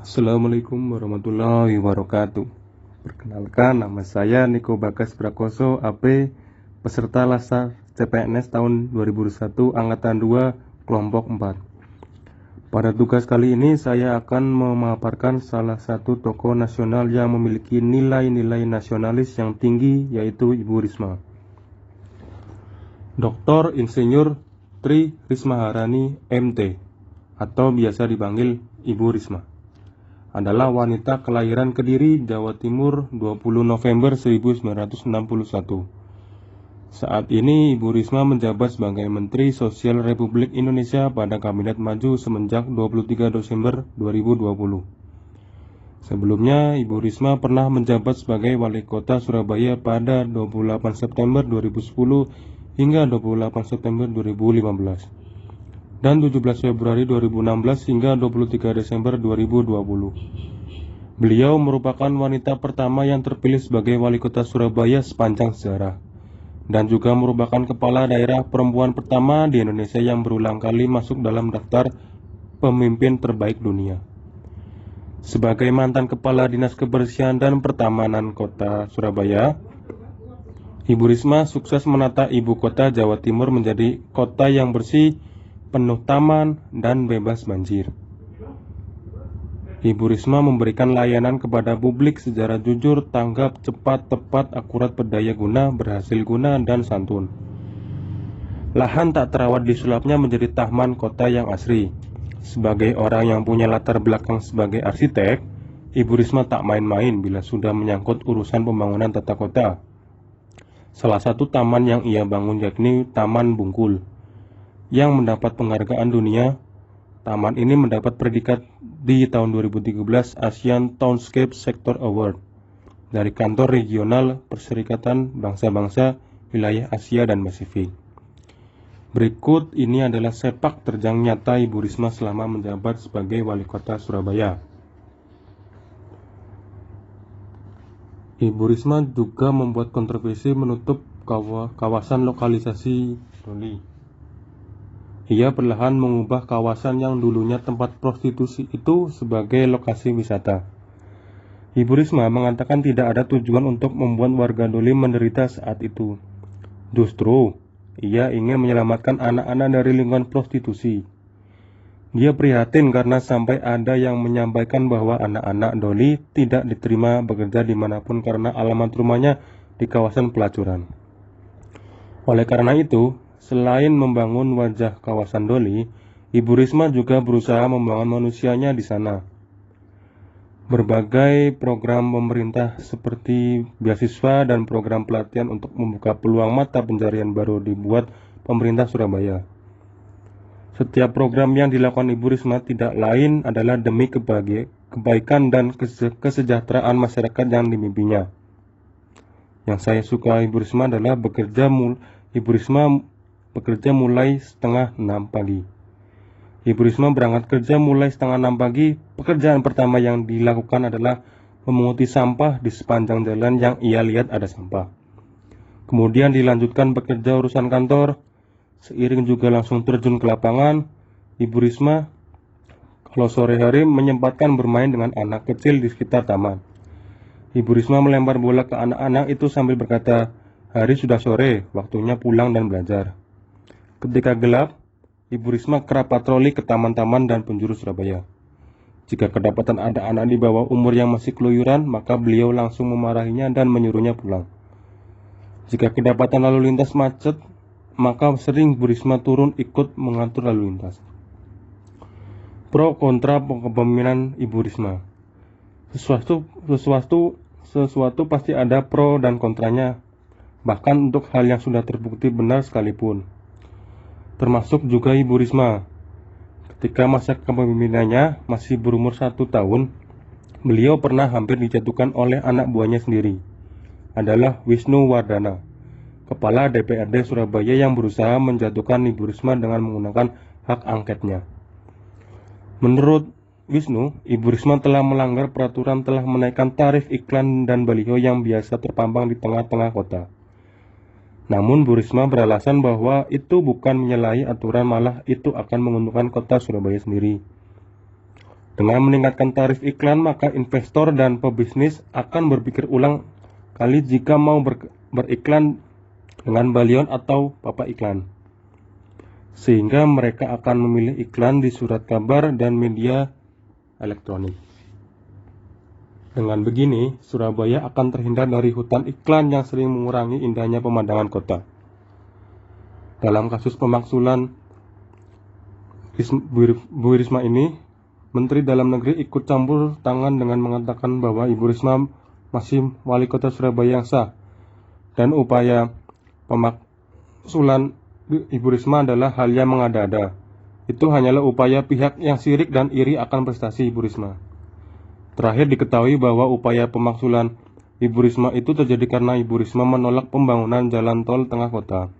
Assalamualaikum warahmatullahi wabarakatuh. Perkenalkan, nama saya Niko Bagas Prakoso, AP, peserta Laskar CPNS tahun 2001, Angkatan 2, Kelompok 4. Pada tugas kali ini, saya akan memaparkan salah satu tokoh nasional yang memiliki nilai-nilai nasionalis yang tinggi, yaitu Ibu Risma. Dr. Insinyur Tri Rismaharani, MT, atau biasa dipanggil Ibu Risma, adalah wanita kelahiran Kediri, Jawa Timur 20 November 1961. Saat ini Ibu Risma menjabat sebagai Menteri Sosial Republik Indonesia pada Kabinet Maju semenjak 23 Desember 2020. Sebelumnya, Ibu Risma pernah menjabat sebagai Wali Kota Surabaya pada 28 September 2010 hingga 28 September 2015. Dan 17 Februari 2016 hingga 23 Desember 2020. Beliau merupakan wanita pertama yang terpilih sebagai Wali Kota Surabaya sepanjang sejarah, dan juga merupakan kepala daerah perempuan pertama di Indonesia yang berulang kali masuk dalam daftar pemimpin terbaik dunia. Sebagai mantan Kepala Dinas Kebersihan dan Pertamanan Kota Surabaya, Ibu Risma sukses menata ibu kota Jawa Timur menjadi kota yang bersih, penuh taman, dan bebas banjir. Ibu Risma memberikan layanan kepada publik secara jujur, tanggap, cepat, tepat, akurat, berdaya guna, berhasil guna, dan santun. Lahan tak terawat disulapnya menjadi taman kota yang asri. Sebagai orang yang punya latar belakang sebagai arsitek, Ibu Risma tak main-main bila sudah menyangkut urusan pembangunan tata kota. Salah satu taman yang ia bangun yakni Taman Bungkul, yang mendapat penghargaan dunia. Taman ini mendapat predikat di tahun 2013 Asian Townscape Sector Award dari Kantor Regional Perserikatan Bangsa-Bangsa Wilayah Asia dan Pasifik. Berikut ini adalah sepak terjang nyata Ibu Risma selama menjabat sebagai Wali Kota Surabaya. Ibu Risma juga membuat kontroversi menutup kawasan lokalisasi Doli. Ia perlahan mengubah kawasan yang dulunya tempat prostitusi itu sebagai lokasi wisata. Ibu Risma mengatakan tidak ada tujuan untuk membuat warga Doli menderita saat itu. Justru, ia ingin menyelamatkan anak-anak dari lingkungan prostitusi. Dia prihatin karena sampai ada yang menyampaikan bahwa anak-anak Doli tidak diterima bekerja dimanapun karena alamat rumahnya di kawasan pelacuran. Oleh karena itu, selain membangun wajah kawasan Doli, Ibu Risma juga berusaha membangun manusianya di sana. Berbagai program pemerintah seperti beasiswa dan program pelatihan untuk membuka peluang mata pencarian baru dibuat pemerintah Surabaya. Setiap program yang dilakukan Ibu Risma tidak lain adalah demi kebaikan dan kesejahteraan masyarakat yang dimimpinya. Yang saya suka Ibu Risma adalah Ibu Risma bekerja mulai setengah 6 pagi. Ibu Risma berangkat kerja mulai setengah 6 pagi. Pekerjaan pertama yang dilakukan adalah memunguti sampah di sepanjang jalan yang ia lihat ada sampah. Kemudian dilanjutkan bekerja urusan kantor. Seiring juga langsung terjun ke lapangan. Ibu Risma kalau sore hari menyempatkan bermain dengan anak kecil di sekitar taman. Ibu Risma melempar bola ke anak-anak itu sambil berkata, "Hari sudah sore, waktunya pulang dan belajar." Ketika gelap, Ibu Risma kerap patroli ke taman-taman dan penjuru Surabaya. Jika kedapatan ada anak di bawah umur yang masih keluyuran, maka beliau langsung memarahinya dan menyuruhnya pulang. Jika kedapatan lalu lintas macet, maka sering Bu Risma turun ikut mengatur lalu lintas. Pro kontra kepemimpinan Ibu Risma. Sesuatu pasti ada pro dan kontranya, bahkan untuk hal yang sudah terbukti benar sekalipun. Termasuk juga Ibu Risma. Ketika masa kepemimpinannya masih berumur 1 tahun, beliau pernah hampir dijatuhkan oleh anak buahnya sendiri. Adalah Wisnu Wardana, Kepala DPRD Surabaya yang berusaha menjatuhkan Ibu Risma dengan menggunakan hak angketnya. Menurut Wisnu, Ibu Risma telah melanggar peraturan, telah menaikkan tarif iklan dan baliho yang biasa terpampang di tengah-tengah kota. Namun Bu Risma beralasan bahwa itu bukan menyalahi aturan, malah itu akan menguntungkan kota Surabaya sendiri. Dengan meningkatkan tarif iklan, maka investor dan pebisnis akan berpikir ulang kali jika mau beriklan dengan balion atau papan iklan. Sehingga mereka akan memilih iklan di surat kabar dan media elektronik. Dengan begini, Surabaya akan terhindar dari hutan iklan yang sering mengurangi indahnya pemandangan kota. Dalam kasus pemaksulan Bu Risma ini, Menteri Dalam Negeri ikut campur tangan dengan mengatakan bahwa Ibu Risma masih wali kota Surabaya yang sah, dan upaya pemaksulan Ibu Risma adalah hal yang mengada-ada. Itu hanyalah upaya pihak yang sirik dan iri akan prestasi Ibu Risma. Terakhir diketahui bahwa upaya pemaksulan Ibu Risma itu terjadi karena Ibu Risma menolak pembangunan jalan tol tengah kota.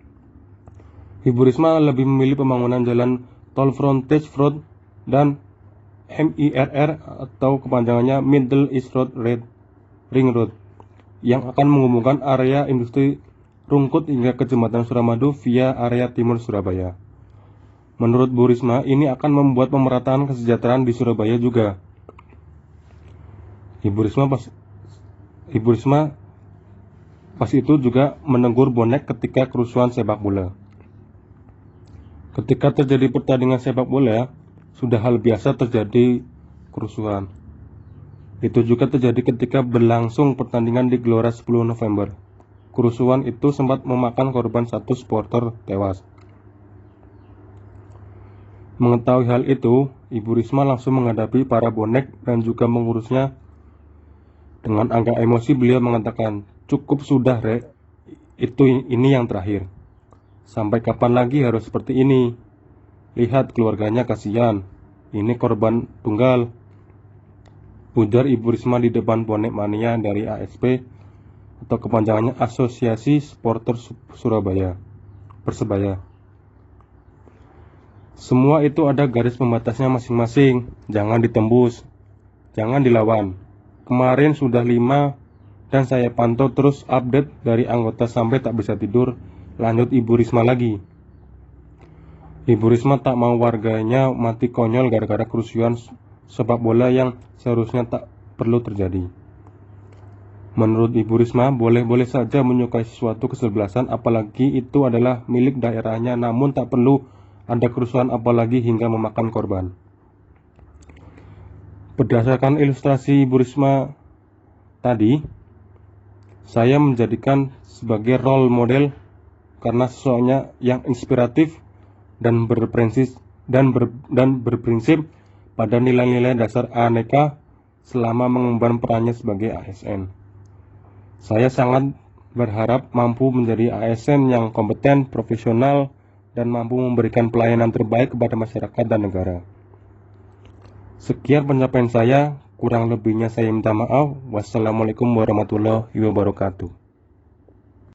Ibu Risma lebih memilih pembangunan jalan tol frontage road dan MIRR atau kepanjangannya Middle East Road Ring Road yang akan menghubungkan area industri Rungkut hingga ke Jembatan Suramadu via area timur Surabaya. Menurut Bu Risma, ini akan membuat pemerataan kesejahteraan di Surabaya juga. Ibu Risma pas itu juga menegur bonek ketika kerusuhan sepak bola. Ketika terjadi pertandingan sepak bola, sudah hal biasa terjadi kerusuhan. Itu juga terjadi ketika berlangsung pertandingan di Gelora 10 November. Kerusuhan itu sempat memakan korban satu supporter tewas. Mengetahui hal itu, Ibu Risma langsung menghadapi para bonek dan juga mengurusnya. Dengan agak emosi beliau mengatakan, "Cukup sudah, Rek. Ini yang terakhir. Sampai kapan lagi harus seperti ini? Lihat keluarganya kasihan. Ini korban tunggal," ujar Ibu Risma di depan bonek mania dari ASP atau kepanjangannya Asosiasi Supporter Surabaya Persebaya. Semua itu ada garis pembatasnya masing-masing. Jangan ditembus, jangan dilawan. Kemarin sudah 5 dan saya pantau terus update dari anggota sampai tak bisa tidur. Lanjut Ibu Risma lagi. Ibu Risma tak mau warganya mati konyol gara-gara kerusuhan sepak bola yang seharusnya tak perlu terjadi. Menurut Ibu Risma, boleh-boleh saja menyukai sesuatu kesebelasan, apalagi itu adalah milik daerahnya, namun tak perlu ada kerusuhan apalagi hingga memakan korban. Berdasarkan ilustrasi Ibu Risma tadi, saya menjadikan sebagai role model karena sosoknya yang inspiratif dan berprinsip pada nilai-nilai dasar aneka selama mengemban perannya sebagai ASN. Saya sangat berharap mampu menjadi ASN yang kompeten, profesional, dan mampu memberikan pelayanan terbaik kepada masyarakat dan negara. Sekian penyampaian saya, kurang lebihnya saya minta maaf. Wassalamualaikum warahmatullahi wabarakatuh.